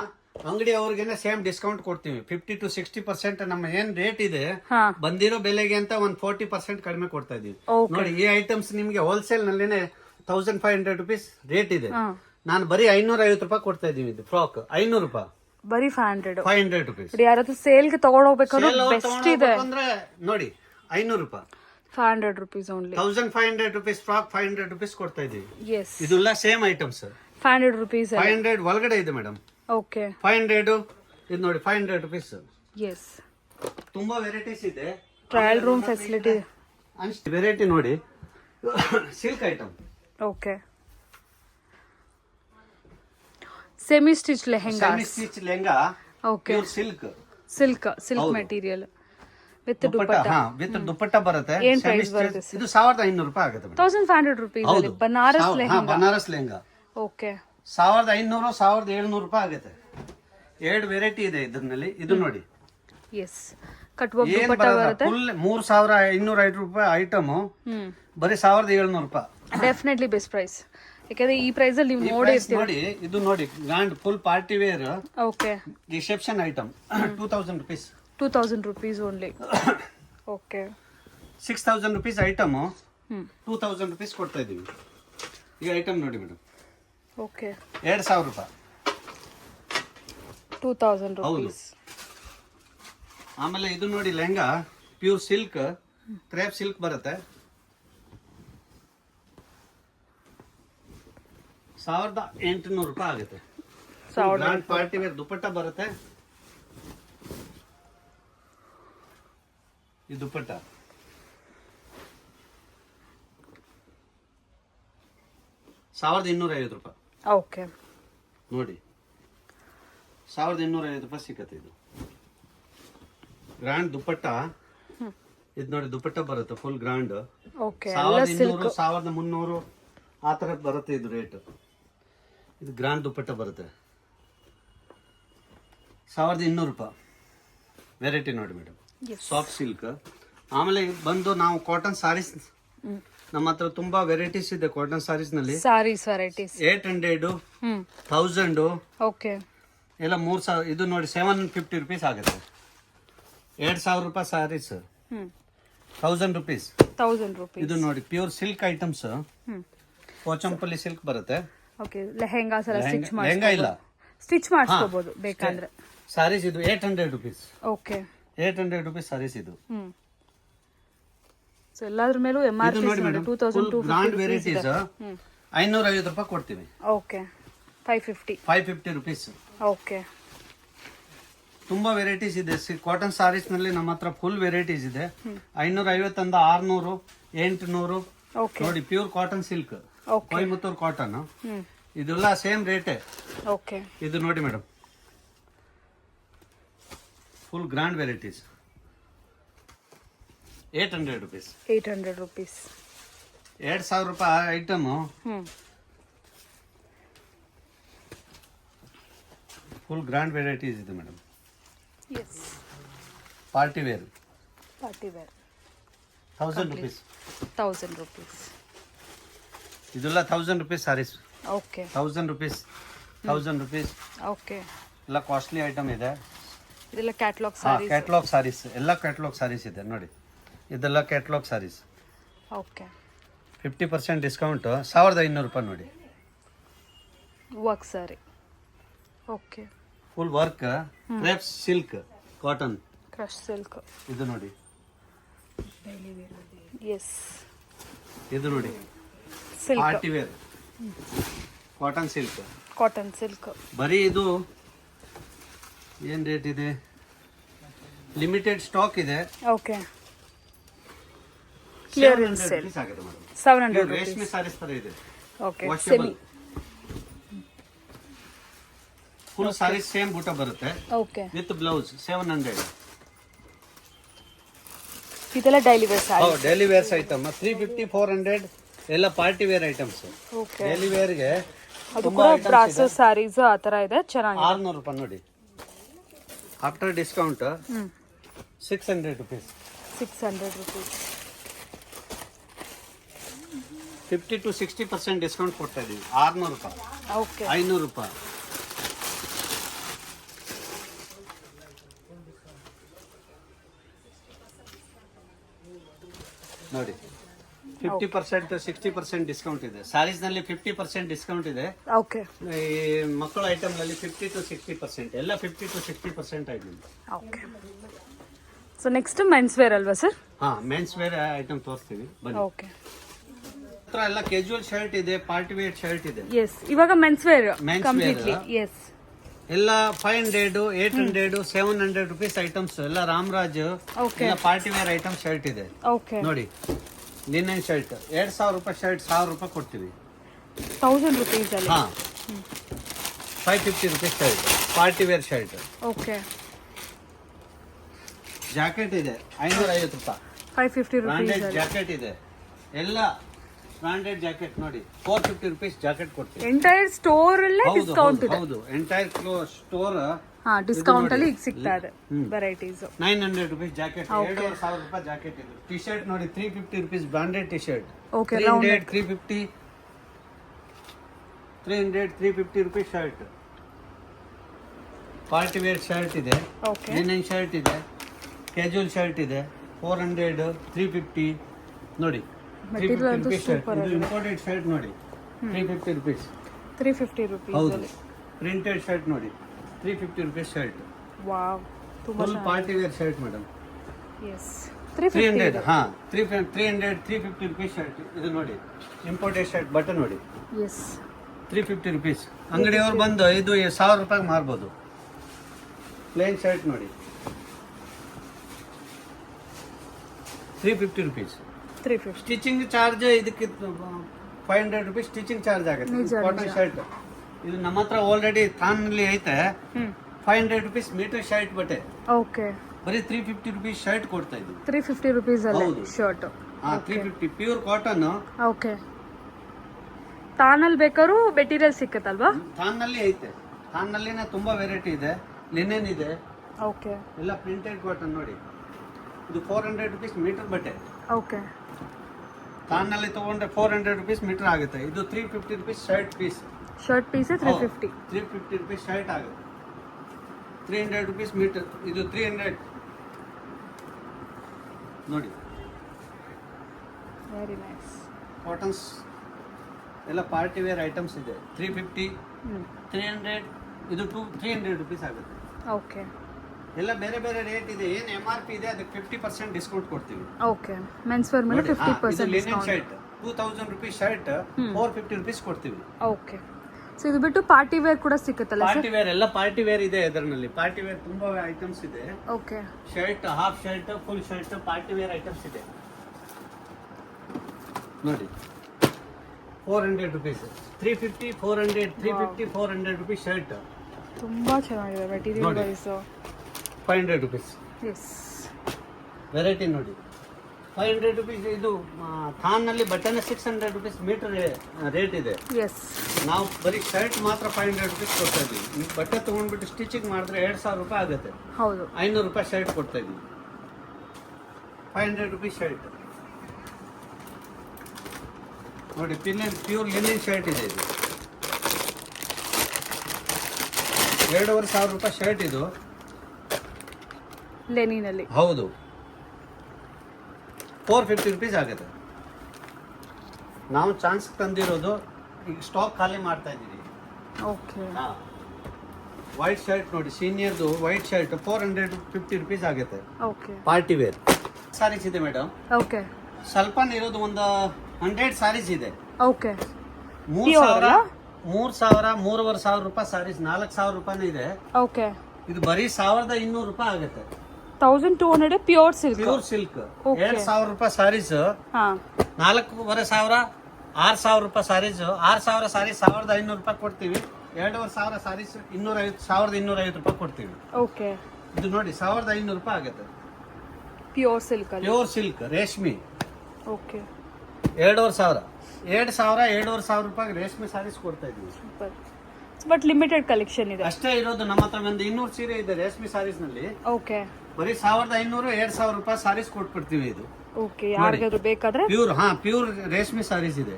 ಅಂಗಡಿ ಅವ್ರಿಗೆ ಸೇಮ್ ಡಿಸ್ಕೌಂಟ್ ಕೊಡ್ತೀವಿ. 50 to 60% ನಮ್ಮ ಏನ್ ರೇಟ್ ಇದೆ ಬಂದಿರೋ ಬೆಲೆಗೆ ಅಂತ 40% ಕಡಿಮೆ ಕೊಡ್ತಾ ಇದೀವಿ. ನೋಡಿ, ಈ ಐಟಮ್ಸ್ ನಿಮ್ಗೆ ಹೋಲ್ಸೇಲ್ ನಲ್ಲಿನೇ 1500 rupees ರೇಟ್ ಇದೆ. ನಾನು ಬರೀ 550 ರೂಪಾಯಿ ಕೊಡ್ತಾ ಇದೀವಿ. ಇದು ಫ್ರಾಕ್ 500 ರೂಪಾಯಿ, ಬರೀ 500 rupees. ಯಾರಾದ್ರೂ ಸೇಲ್ಗೆ ತಗೊಂಡ್ ಹೋಗ್ಬೇಕಾದ್ರೆ ಬೆಸ್ಟ್ ಇದೆ ಅಂದ್ರೆ ನೋಡಿ, 500 ರೂಪಾಯಿ, 500 rupees only. 1500 rupees frock 500 rupees ಕೊಡ್ತಾ ಇದೀವಿ. ಎಸ್, ಇದೆಲ್ಲ ಸೇಮ್ ಐಟಮ್ಸ್. 500 rupees. 500 ಒಳಗಡೆ ಇದೆ ಮೇಡಮ್. ಓಕೆ, 500 ಇದು ನೋಡಿ, 500 rupees. ಎಸ್, ತುಂಬಾ ವೆರೈಟೀಸ್ ಇದೆ. Trial room facility. ವೆರೈಟಿ ನೋಡಿ, silk item. Okay. Semi stitch lehenga. Semi stitch lehenga. Okay. Pure silk. Silk material with dupatta. ಹಾ, ವಿತ್ ದುಪಟ್ಟ ಬರುತ್ತೆ. ಏನ್ ಪ್ರೈಸ್ ಬರುತ್ತೆ ಸರ್? ಇದು 1500 ರೂಪಾಯಿ ಆಗುತ್ತೆ ಮೇಡಮ್. 1500 rupees ಅಲ್ಲಿ ಬನಾರಸ್ ಹಾ, ಲೆಹೆಂಗಾ. ಬನಾರಸ್ ಲೆಹಂಗಾ. ಓಕೆ. 1500 1700 ರೂಪಾಯಿ ಆಗುತ್ತೆ. 2 ವೆರೈಟಿ ಇದೆ ಇದರಲ್ಲಿ. ಇದು ನೋಡಿ. ಎಸ್. ಕಟ್ ವರ್ಕ್ ಏನ್ ದುಪಟ್ಟ ಬರುತ್ತೆ. ಫುಲ್ 3505 ರೂಪಾಯಿ ಐಟಮ್ ಬರೀ 1700 ರೂಪಾಯಿ. Definitely best price. ಯಾಕಂದ್ರೆ ಈ ಪ್ರೈಸ್ ಅಲ್ಲಿ ನೀವು ನೋಡಿರ್ತೀರಿ. ನೋಡಿ ಇದು ನೋಡಿ, grand full party wear okay. Reception item 2000 rupees. 2000 rupees only. Okay. 6000 rupees item 2000 rupees ಕೊಡ್ತಾ ಇದೀವಿ. ಈ ಐಟಮ್ ನೋಡಿ ಮೇಡಮ್. ಓಕೆ. 2000 ರೂಪಾಯಿ. 2000 rupees. ಆಮೇಲೆ ಇದು ನೋಡಿ lehenga pure silk, crepe silk ಬರುತ್ತೆ. 1800 ರೂಪಾಯಿ ಆಗುತ್ತೆ. ಗ್ರ್ಯಾಂಡ್ ಪಾರ್ಟಿ ವೇರ್ ದುಪಟ್ಟ ಬರುತ್ತೆ. ಈ ದುಪಟ್ಟ 1250 ರೂಪಾಯಿ. ಓಕೆ. ನೋಡಿ 1250 ರೂಪಾಯಿ ಸಿಕ್ಕತ್ತೆ. ಇದು ಗ್ರ್ಯಾಂಡ್ ದುಪಟ್ಟ. ಇದು ನೋಡಿ ದುಪಟ್ಟ ಬರುತ್ತೆ ಫುಲ್ ಗ್ರ್ಯಾಂಡ್. ಓಕೆ. 1200 1300 ಆ ತರ ಬರುತ್ತೆ ಇದು ರೇಟ್. ಇದು ಗ್ರ್ಯಾಂಡ್ ದುಪಟ್ಟ ಬರುತ್ತೆ 1200 ರೂಪಾಯಿ. ವೆರೈಟಿ ನೋಡಿ ಮೇಡಮ್. Soft silk. ಆಮೇಲೆ ಬಂದು ನಾವು ಕಾಟನ್ ಸಾರೀಸ್, ನಮ್ಮ ಹತ್ರ ತುಂಬಾ ವೆರೈಟೀಸ್ ಇದೆ ಕಾಟನ್ ಸಾರೀಸ್ ನಲ್ಲಿ. ಸಾರೀಸ್ ವೆರೈಟೀಸ್ 800 1000 ಓಕೆ ಎಲ್ಲ 3000. ಇದು ನೋಡಿ 750 ರೂಪೀಸ್ ಆಗುತ್ತೆ. 2000 ರೂಪಾಯಿ ಸಾರೀಸ್ 1000 ರೂಪೀಸ್. 1000 rupees. ಇದು ನೋಡಿ pure silk items. Pochampally silk ಬರುತ್ತೆ. ಓಕೆ. ಲೆಹೆಂಗಾಸ್ ಎಲ್ಲ ಸ್ಟಿಚ್ ಲೆಹಂಗಾ ಇಲ್ಲ, ಸ್ಟಿಚ್ ಮಾಡಿಸ್ಕೋಬಹುದು ಬೇಕಂದ್ರೆ. ಸಾರೀಸ್ ಇದು 800 ರೂಪೀಸ್. ಓಕೆ. 800 ರೂಪೀಸ್ ಸಾರೀಸ್ ಇದು. ಸೊ ಎಲ್ಲಾದ್ರ ಮೇಲೂ MRP ಇದು ನೋಡಿ ಮೇಡಮ್, 2250 ಬ್ರಾಂಡ್ ವೆರೈಟೀಸ್ 550 ರೂಪಾಯಿ ಕೊಡ್ತೀವಿ. ಓಕೆ. 550 ರೂಪೀಸ್. ಓಕೆ. ತುಂಬಾ ವೆರೈಟೀಸ್ ಇದೆ ಕಾಟನ್ ಸಾರೀಸ್ ನಲ್ಲಿ. ನಮ್ಮ ಹತ್ರ ಫುಲ್ ವೆರೈಟೀಸ್ ಇದೆ. 550 ಅಂದ 600 800. ಓಕೆ. ನೋಡಿ pure cotton silk, Coimbatore cotton. ಇದೆಲ್ಲ ಸೇಮ್ ರೇಟೇ. ಓಕೆ. ಇದು ನೋಡಿ madam, full grand varieties 800 rupees. 800 rupees. 2000 ರೂಪಾಯಿ ಐಟಮ್. ಫುಲ್ ಗ್ರ್ಯಾಂಡ್ ವೆರೈಟೀಸ್ ಇದೆ madam. Yes. Party wear party wear 1000 rupees. 1000 rupees. ಇದೆಲ್ಲ 1000 rupees saris. Okay. 1000 rupees 1000 rupees. Okay. ಎಲ್ಲ ಕಾಸ್ಟ್ಲಿ ಐಟಮ್ ಇದೆ. ಇದೆಲ್ಲ ಕ್ಯಾಟಲಾಗ್ ಸಾರೀಸ್. ಕ್ಯಾಟಲಾಗ್ ಸಾರೀಸ್ ಎಲ್ಲ ಕ್ಯಾಟಲಾಗ್ ಸಾರೀಸ್ ಇದೆ ನೋಡಿ. ಇದೆಲ್ಲ ಕ್ಯಾಟಲಾಗ್ ಸಾರೀಸ್. ಓಕೆ. 50% ಡಿಸ್ಕೌಂಟ್ 1500 ರೂಪಾಯಿ ನೋಡಿ. Work sari. Okay. Full work crepe silk cotton. Crush silk. ಇದು ನೋಡಿ. ಎಸ್. ಇದು ನೋಡಿ silk. Party wear cotton silk. Cotton silk. ಬರೀ ಇದು ಏನ್ ರೇಟ್ ಇದೆ? ಲಿಮಿಟೆಡ್ ಸ್ಟಾಕ್ ಇದೆ. ಓಕೆ. Clearance sale. 700 rupees. ರೇಷ್ಮೆ ಸಾರೀಸ್ ತರ ಇದೆ. Okay. Washable full saris same ಬೂಟ ಬರುತ್ತೆ ಓಕೆ. With blouse 700. ಇದೆಲ್ಲ daily wear sari. Daily wears item 350 400 ಎಲ್ಲ party wear items. Okay. Daily wear ಗೆ ಅದು ಕೂಡ ಬ್ರಾಸೋ ಸಾರೀಸ್ ಆ ತರ ಇದೆ. ಚೆನ್ನಾಗಿದೆ. 600 ರೂಪಾಯಿ ನೋಡಿ. After discount 600 rupees. 600 rupees. 50 to 60% discount ಕೊಡ್ತಾ ಇದೀವಿ. 600 ರೂಪಾಯಿ. ಓಕೆ. 500 ರೂಪಾಯಿ. ನೋಡಿ 50% 60% ಡಿಸ್ಕೌಂಟ್ ಇದೆ. ಸ್ಯಾರೀಸ್ ನಲ್ಲಿ 50% ಡಿಸ್ಕೌಂಟ್ ಇದೆ. ಓಕೆ. ಈ ಮಕ್ಕಳ ಐಟಮ್ ನಲ್ಲಿ 50 to 60% ಎಲ್ಲ 50 to 60% item. Okay. So next men's wear ಅಲ್ವಾ ಸರ್? ಹಾ, ಮೆನ್ಸ್ ವೇರ್ ಐಟಮ್ ತೋರಿಸ್ತೀವಿ ಬನ್ನಿ. ಓಕೆ. ಹತ್ರ ಎಲ್ಲ ಕ್ಯಾಜುವಲ್ ಶರ್ಟ್ ಇದೆ, ಪಾರ್ಟಿ ವೇರ್ ಶರ್ಟ್ ಇದೆ. ಎಸ್. ಇವಾಗ men's wear Men's completely. wear. Yes. ಎಲ್ಲ 500 800 700 ರೂಪೀಸ್ ಐಟಮ್ಸ್ ಎಲ್ಲ ರಾಮರಾಜ್. Okay. ಎಲ್ಲ ಪಾರ್ಟಿ ವೇರ್ ಐಟಮ್ ಶರ್ಟ್ ಇದೆ ಓಕೆ. ನೋಡಿ. ಲಿನನ್ ಶರ್ಟ್ 2000 ರೂಪಾಯಿ ಶರ್ಟ್ 1000 ರೂಪಾಯಿ ಕೊಡ್ತೀವಿ. 1000 rupees ಅಲ್ಲಿ. ಹಾ 550 rupees shirt, party wear shirt. Okay. Jacket ಇದೆ 550 ರೂಪಾಯಿ. 550 ಬ್ರಾಂಡೆಡ್ rupees. ಜಾಕೆಟ್ ಇದೆ, ಎಲ್ಲ ಬ್ರಾಂಡೆಡ್ ಜಾಕೆಟ್ ನೋಡಿ 450 rupees ಜಾಕೆಟ್ ಕೊಡ್ತೀವಿ. ಎಂಟೈರ್ ಸ್ಟೋರ್ ಅಲ್ಲೇ ಹೌದು ಡಿಸ್ಕೌಂಟ್ ಇದೆ. ಹೌದು ಎಂಟೈರ್ ಸ್ಟೋರ್ ಹಾ ಡಿಸ್ಕೌಂಟ್ ಅಲ್ಲಿ ಈಗ ಸಿಗ್ತಾ ಇದೆ ವೆರೈಟೀಸ್. 900 rupees ಜಾಕೆಟ್, 2500 ರೂಪಾಯಿ ಜಾಕೆಟ್ ಇದು. ಟಿ ಶರ್ಟ್ ನೋಡಿ 350 rupees branded T shirt. Okay 300 350 rupees shirt. Party wear shirt ಇದೆ, ಓಕೆ. ಲಿನನ್ ಶರ್ಟ್ ಇದೆ, ಕ್ಯಾಜುವಲ್ ಶರ್ಟ್ ಇದೆ 400 350 ನೋಡಿ. 350 rupees ಶರ್ಟ್. ಇದು ಇಂಪೋರ್ಟೆಡ್ ಶರ್ಟ್ ನೋಡಿ 350 rupees. 350 rupees ಹೌದು. ಅಲ್ಲಿ. ಪ್ರಿಂಟೆಡ್ ಶರ್ಟ್ ನೋಡಿ 350 rupees ಶರ್ಟ್. ವಾವ್ ತುಂಬಾ full party wear shirt madam. Yes 300 ಹಾ 350 rupees ಶರ್ಟ್. ಇದು ನೋಡಿ ಇಂಪೋರ್ಟೆಡ್ ಶರ್ಟ್ ಬಟನ್ ನೋಡಿ ಎಸ್ 350 rupees. ಅಂಗಡಿಯವ್ರು ಬಂದು ಇದು 1000 ರೂಪಾಯಿಗೆ ಮಾರ್ಬೋದು. ಪ್ಲೇನ್ ಶರ್ಟ್ ನೋಡಿ 350 rupees. 350. ಸ್ಟಿಚಿಂಗ್ ಚಾರ್ಜ್ ಇದಕ್ಕೆ 500 rupees ಸ್ಟಿಚಿಂಗ್ ಚಾರ್ಜ್ ಆಗುತ್ತೆ. ಕಾಟನ್ ಶರ್ಟ್ ಇದು ನಮ್ಮ ಹತ್ರ ಆಲ್ರೆಡಿ ಥಾನಲ್ಲಿ ಐತೆ. 500 rupees ಮೀಟರ್ ಶರ್ಟ್ ಬಟ್ಟೆ. ಓಕೆ. ಬರೀ 350 rupees ಶರ್ಟ್ ಕೊಡ್ತಾ ಇದ್ವಿ. 350 rupees ಅಲ್ಲಿ ಹೌದು. ಶರ್ಟ್. ಹಾ 350 ಪ್ಯೂರ್ ಕಾಟನ್. ಓಕೆ. ತಾನಲ್ಲಿ ಬೇಕಾದ್ರೂ ಮೆಟೀರಿಯಲ್ ಸಿಕ್ಕತ್ತಲ್ವಾ? ಥಾನ್ನಲ್ಲಿ ಐತೆ. ಥಾನ್ನಲ್ಲಿನ ತುಂಬಾ ವೆರೈಟಿ ಇದೆ. ಲಿನೆನ್ ಇದೆ. ಓಕೆ. ಎಲ್ಲ ಪ್ರಿಂಟೆಡ್ ಕಾಟನ್ ನೋಡಿ. ಇದು 400 rupees ಮೀಟರ್ ಬಟ್ಟೆ. ಓಕೆ. ಥಾನ್ನಲ್ಲಿ ತಗೊಂಡ್ರೆ 400 rupees ಮೀಟರ್ ಆಗುತ್ತೆ. ಇದು 350 rupees shirt piece. Shirt piece 350. 350 rupees shirt ಆಗುತ್ತೆ. 300 rupees ಮೀಟರ್. ಇದು 300 ನೋಡಿ. Very nice. ಕಾಟನ್ಸ್ ಎಲ್ಲ ಪಾರ್ಟಿ ವೇರ್ ಐಟಮ್ಸ್ ಇದೆ. 350 300 ಇದು 300 rupees ಆಗುತ್ತೆ. ಓಕೆ. ಎಲ್ಲ ಬೇರೆ ಬೇರೆ ರೇಟ್ ಇದೆ. ಏನು MRP ಇದೆ ಅದಕ್ಕೆ 50% ಡಿಸ್ಕೌಂಟ್ ಕೊಡ್ತೀವಿ. ಓಕೆ. ಮೆನ್ಸ್ ವೇರ್ ಮೇಲೆ 50% linen shirt 2000 rupees shirt 450 rupees ಕೊಡ್ತೀವಿ. ಓಕೆ. ಸೊ ಇದು ಬಿಟ್ಟು ಪಾರ್ಟಿ ವೇರ್ ಕೂಡ ಸಿಕ್ಕತ್ತಲ್ಲ ಸರ್? ಪಾರ್ಟಿ ವೇರ್ ಎಲ್ಲ ಪಾರ್ಟಿ ವೇರ್ ಇದೆ ಇದರಲ್ಲಿ. ಪಾರ್ಟಿ ವೇರ್ ತುಂಬಾ ಐಟಮ್ಸ್ ಇದೆ. Okay. Shirt, half shirt, full shirt, party wear items ಇದೆ ನೋಡಿ. 400 rupees 350 400 350 400 rupees ಶರ್ಟ್. ತುಂಬಾ ಚೆನ್ನಾಗಿದೆ material wise. 500 rupees yes. Variety ನೋಡಿ. 500 rupees ಇದು ಥಾನ್ನಲ್ಲಿ ಬಟ್ಟೆನ 600 rupees ಮೀಟರ್ ರೇಟ್ ಇದೆ. ಎಸ್. ನಾವು ಬರೀ ಶರ್ಟ್ ಮಾತ್ರ 500 rupees ಕೊಡ್ತಾ ಇದೀವಿ. ನೀವು ಬಟ್ಟೆ ತಗೊಂಡ್ಬಿಟ್ಟು ಸ್ಟಿಚಿಂಗ್ ಮಾಡಿದ್ರೆ 2000 ರೂಪಾಯಿ ಆಗುತ್ತೆ. ಹೌದು. 500 ರೂಪಾಯಿ ಶರ್ಟ್ ಕೊಡ್ತಾ ಇದೀವಿ. 500 rupees ಶರ್ಟ್ ನೋಡಿ. ಪ್ಯೂರ್ ಲಿನನ್ ಶರ್ಟ್ ಇದೆ ಇದು. 2500 ರೂಪಾಯಿ ಶರ್ಟ್ ಇದು. ಲೆನಿನಲ್ಲಿ. ಹೌದು 450 rupees ಆಗುತ್ತೆ. ನಾವು ಚಾನ್ಸ್ ತಂದಿರೋದು ಈಗ ಸ್ಟಾಕ್ ಖಾಲಿ ಮಾಡ್ತಾ ಇದ್ದೀವಿ. ಓಕೆ. ವೈಟ್ ಶರ್ಟ್ ನೋಡಿ, ಸೀನಿಯರ್ದು ವೈಟ್ ಶರ್ಟ್ 450 rupees ಆಗುತ್ತೆ. ಓಕೆ. ಪಾರ್ಟಿ ವೇರ್ ಸಾರೀಸ್ ಇದೆ ಮೇಡಮ್. ಓಕೆ. ಸ್ವಲ್ಪ ಇರೋದು ಒಂದು 100 ಸಾರೀಸ್ ಇದೆ. ಓಕೆ. 3000 3500 ರೂಪಾಯಿ ಸಾರೀಸ್ 4000 ರೂಪಾಯಿ ಇದೆ. ಓಕೆ. ಇದು ಬರೀ 1200 ರೂಪಾಯಿ ಆಗುತ್ತೆ. 1200 pure silk. Pure silk. Okay. 2000 ರೂಪಾಯಿ ಸಾರೀಸ್. ಹಾ 4500 6000 ರೂಪಾಯಿ ಸಾರೀಸ್. 6000 ಸಾರೀಸ್ 1500 ರೂಪಾಯಿ ಕೊಡ್ತೀವಿ. 2500 ಸಾರೀಸ್ 1250 ರೂಪಾಯಿ ಕೊಡ್ತೀವಿ. ಓಕೆ. ಇದು ನೋಡಿ 1500 ರೂಪಾಯಿ ಆಗುತ್ತೆ. ಪ್ಯೂರ್ ಸಿಲ್ಕ್ ಅಲ್ಲಿ. ಪ್ಯೂರ್ ಸಿಲ್ಕ್ ರೇಷ್ಮೆ. ಓಕೆ. 2500 ರೂಪಾಯಿ ರೇಷ್ಮೆ ಸಾರೀಸ್ ಕೊಡ್ತಾ ಇದೀವಿ. ಸೂಪರ್. ಬಟ್ ಲಿಮಿಟೆಡ್ ಕಲೆಕ್ಷನ್ ಇದೆ ಅಷ್ಟೇ ಇರೋದು. ನಮ್ಮ ಹತ್ರ ಒಂದು 200 ಸೀರೆ ಇದೆ ರೇಷ್ಮೆ ಸಾರೀಸ್ ನಲ್ಲಿ. ಓಕೆ. ಬರೀ 1500 2000 ರೂಪಾಯಿ ಸಾರೀಸ್ ಕೊಟ್ಬಿಡ್ತೀವಿ. ಇದು ಓಕೆ. ಯಾರಿಗಾದ್ರೂ ಬೇಕಾದ್ರೆ ಪ್ಯೂರ್ ರೇಷ್ಮೆ ಸಾರೀಸ್ ಇದೆ.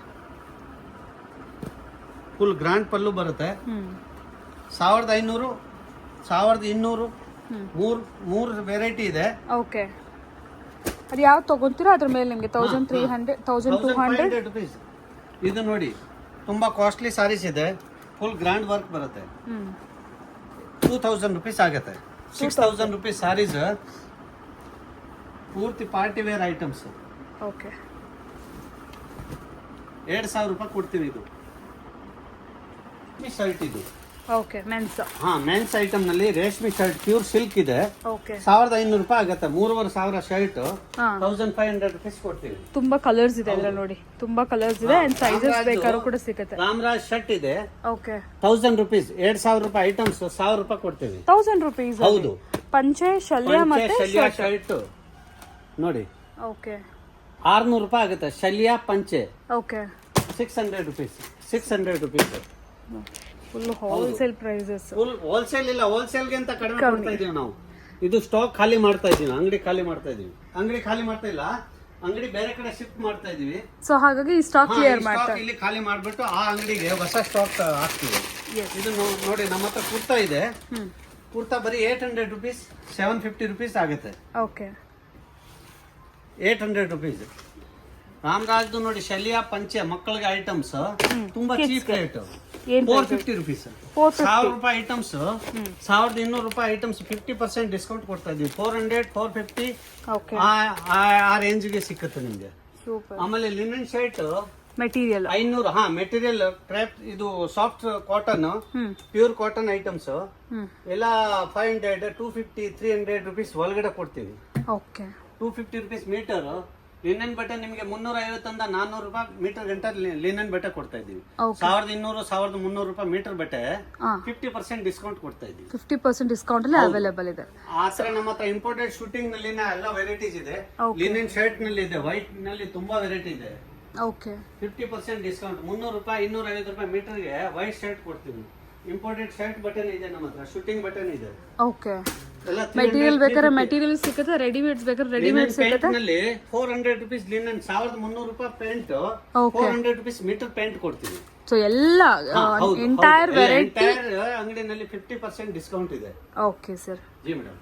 ಫುಲ್ ಗ್ರಾಂಡ್ ಪಲ್ಲು ಬರುತ್ತೆ. 1500 1200 ಮೂರು ವೆರೈಟಿ ಇದೆ. ಓಕೆ. ಅದು ಯಾವ್ದು ತಗೊಂತೀರೋ ಅದ್ರ ಮೇಲೆ ನಿಮಗೆ 1300 1200 rupees. ಇದು ನೋಡಿ ತುಂಬಾ ಕಾಸ್ಟ್ಲಿ ಸಾರೀಸ್ ಇದೆ. ಫುಲ್ ಗ್ರ್ಯಾಂಡ್ ವರ್ಕ್ ಬರುತ್ತೆ. 2000 rupees ಆಗುತ್ತೆ. 6000 rupees ಸಾರೀಸ್ ಪೂರ್ತಿ ಪಾರ್ಟಿ ವೇರ್ ಐಟಮ್ಸ್. ಓಕೆ. 2000 ರೂಪಾಯಿ ಕೊಡ್ತೀವಿ. ಇದು ಶರ್ಟ್ ಇದು ಓಕೆ ಮೆನ್ಸ್. ಹಾ ಮೆನ್ಸ್ ಐಟಮ್ ನಲ್ಲಿ ರೇಷ್ಮೆ ಶರ್ಟ್ ಪ್ಯೂರ್ ಸಿಲ್ಕ್ ಇದೆ, ಓಕೆ 1500 ರೂಪಾಯಿ ಆಗುತ್ತೆ. 3500 ಶರ್ಟ್ ಹಾ 1500 ರುಪೀಸ್ ಕೊಡ್ತೀವಿ. ತುಂಬಾ ಕಲರ್ಸ್ ಇದೆ ಇದ್ರಲ್ಲಿ ನೋಡಿ, ತುಂಬಾ ಕಲರ್ಸ್ ಇದೆ ಅಂಡ್ ಸೈಜಸ್ ಬೇಕಾದ್ರೂ ಕೂಡ ಸಿಗುತ್ತೆ. ರಾಮರಾಜ್ ಶರ್ಟ್ ಇದೆ, ಓಕೆ 1000 ರುಪೀಸ್, 2000 ರೂಪಾಯಿ ಐಟಮ್ಸ್ 1000 ರೂಪಾಯಿ ಕೊಡ್ತೀವಿ. 1000 rupees. ಹೌದು. ಪಂಚೆ ಶಲ್ಯ ಮತ್ತೆ ಶರ್ಟ್ ನೋಡಿ ಓಕೆ 600 ರೂಪಾಯಿ ಆಗುತ್ತೆ. ಶಲ್ಯ ಪಂಚೆ okay 600 rupees. 600 rupees full wholesale prices. Full wholesale ಇಲ್ಲ, ಹೋಲ್ಸೇಲ್ಗೆ ಅಂತ ಕಡಿಮೆ ಕೊಡ್ತಾ ಇದೀವಿ ನಾವು. ಇದು ಸ್ಟಾಕ್ ಖಾಲಿ ಮಾಡ್ತಾ ಇದೀವಿ, ಅಂಗಡಿ ಖಾಲಿ ಮಾಡ್ತಾ ಇದೀವಿ. ಅಂಗಡಿ ಖಾಲಿ ಮಾಡ್ತಾ ಇಲ್ಲ, ಅಂಗಡಿ ಬೇರೆ ಕಡೆ ಶಿಫ್ಟ್ ಮಾಡ್ತಾ ಇದೀವಿ. ಸೊ ಹಾಗಾಗಿ ಈ ಸ್ಟಾಕ್ ಕ್ಲಿಯರ್ ಮಾಡ್ತಾರೆ. ಇಲ್ಲಿ ಖಾಲಿ ಮಾಡ್ಬಿಟ್ಟು ಆ ಅಂಗಡಿಗೆ ಹೊಸ ಸ್ಟಾಕ್ ಹಾಕ್ತೀವಿ. ಇದು ನೋಡಿ ನಮ್ಮ ಹತ್ರ ಕುರ್ತಾ ಇದೆ. ಕುರ್ತಾ ಬರೀ 800 ರುಪೀಸ್, 750 ರುಪೀಸ್ ಆಗುತ್ತೆ. Okay 800 rupees. ರಾಮರಾಜ್ದು ನೋಡಿ ಶಲ್ಯ ಪಂಚೆ ಮಕ್ಕಳಿಗೆ ಐಟಮ್ಸ್ ತುಂಬಾ ಚೀಪ್ ರೇಟ್, 450 ರುಪೀಸ್. 1000 ರೂಪಾಯಿ ಐಟಮ್ಸ್ 1200 ರೂಪಾಯಿ ಐಟಮ್ಸ್ 50% ಡಿಸ್ಕೌಂಟ್ ಕೊಡ್ತಾ ಇದೀವಿ. 400 450 ಓಕೆ ಆ ರೇಂಜ್ಗೆ ಸಿಕ್ಕುತ್ತೆ ನಿಮ್ಗೆ. ಸೂಪರ್. ಆಮೇಲೆ ಲಿನನ್ ಶರ್ಟ್ ಮೆಟೀರಿಯಲ್ 500. ಹಾ ಮೆಟೀರಿಯಲ್ ಕ್ರಾಪ್, ಇದು soft cotton, pure cotton items ಎಲ್ಲ 500 250 300 ರುಪೀಸ್ ಒಳಗಡೆ ಕೊಡ್ತೀವಿ. Okay 250 rupees metre. ಲಿನನ್ ಬಟ್ಟೆ ನಿಮಗೆ 350 400 ರೂಪಾಯಿ ಮೀಟರ್ ಗಂಟ ಲಿನನ್ ಬಟ್ಟೆ ಕೊಡ್ತಾ ಇದೀವಿ. 1200 1300 ರೂಪಾಯಿ ಮೀಟರ್ ಬಟ್ಟೆ 50% ಡಿಸ್ಕೌಂಟ್ ಕೊಡ್ತಾ ಇದೀವಿ. 50% ಡಿಸ್ಕೌಂಟ್ ಅಲ್ಲಿ ಅವೈಲೇಬಲ್ ಇದೆ. ಆತರ ನಮ್ಮ ಹತ್ರ ಇಂಪೋರ್ಟೆಡ್ ಶೂಟಿಂಗ್ ನಲ್ಲಿ ಎಲ್ಲ ವೆರೈಟೀಸ್ ಇದೆ. ಲಿನನ್ ಶರ್ಟ್ ನಲ್ಲಿ ಇದೆ, ವೈಟ್ ನಲ್ಲಿ ತುಂಬಾ ವೆರೈಟಿ ಇದೆ. Okay 50% discount. 300 ರೂಪಾಯಿ 250 ರೂಪಾಯಿ ಮೀಟರ್ಗೆ ವೈಟ್ ಶರ್ಟ್ ಕೊಡ್ತೀವಿ. ಇಂಪೋರ್ಟೆಡ್ ಶರ್ಟ್ ಬಟನ್ ಇದೆ ನಮ್ಮ ಹತ್ರ, ಶೂಟಿಂಗ್ ಬಟನ್ ಇದೆ. ಓಕೆ ಮೆಟೀರಿಯಲ್ ಬೇಕಾದ್ರೆ ಮೆಟೀರಿಯಲ್ ಸಿಗುತ್ತೆ, ರೆಡಿಮೇಡ್ಸ್ ಬೇಕಾದ್ರೆ ರೆಡಿಮೇಡ್ ಸಿಗುತ್ತೆ. ನಲ್ಲಿ 400 ರುಪೀಸ್ ಲಿನನ್, 1300 ರೂಪಾಯಿ ಪೇಂಟ್, 400 ರುಪೀಸ್ ಮೀಟರ್ ಪೇಂಟ್ ಕೊಡ್ತೀವಿ. ಸೊ ಎಲ್ಲ ಎಂಟೈರ್ ವೆರೈಟಿ ಅಂಗಡಿನಲ್ಲಿ 50% ಡಿಸ್ಕೌಂಟ್ ಇದೆ. Okay sir. G madam.